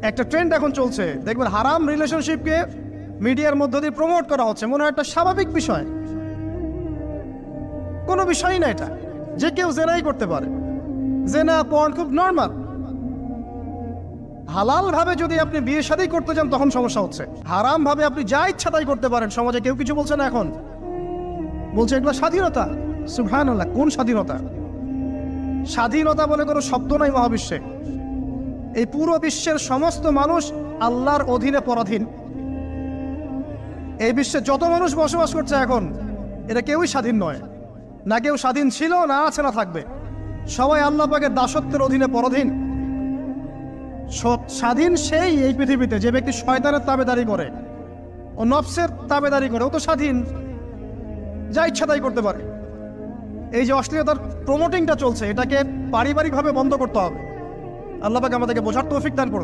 একটা ট্রেন্ড এখন চলছে, দেখবেন হারাম রিলেশনশিপকে মিডিয়ার মধ্য দিয়ে প্রমোট করা হচ্ছে, মনে হয় একটা স্বাভাবিক বিষয়, কোনো বিষয়ই না এটা, যে কেউ জেনাই করতে পারে, জেনা পর্ন খুব নর্মাল। হালাল ভাবে যদি আপনি বিয়ে শাদী করতে যান তখন সমস্যা হচ্ছে। হারাম ভাবে আপনি যা ইচ্ছা তাই করতে পারেন, সমাজে কেউ কিছু বলছে না। এখন বলছে এগুলো স্বাধীনতা। সুবহানাল্লাহ, কোন স্বাধীনতা? স্বাধীনতা বলে কোনো শব্দ নাই মহাবিশ্বে। এই পুরো বিশ্বের সমস্ত মানুষ আল্লাহর অধীনে পরাধীন। এই বিশ্বে যত মানুষ বসবাস করছে এখন, এটা কেউই স্বাধীন নয়, না কেউ স্বাধীন ছিল, না আছে, না থাকবে। সবাই আল্লাহ পাকের দাসত্বের অধীনে পরাধীন। স্বাধীন সেই এই পৃথিবীতে যে ব্যক্তি শয়তানের তাবেদারি করে, ও নফসের তাবেদারি করে, ও তো স্বাধীন, যা ইচ্ছা তাই করতে পারে। এই যে অশ্লীলতার প্রমোটিংটা চলছে, এটাকে পারিবারিকভাবে বন্ধ করতে হবে। আল্লাহ পাক আমাদেরকে বোঝার তৌফিক দান করুন।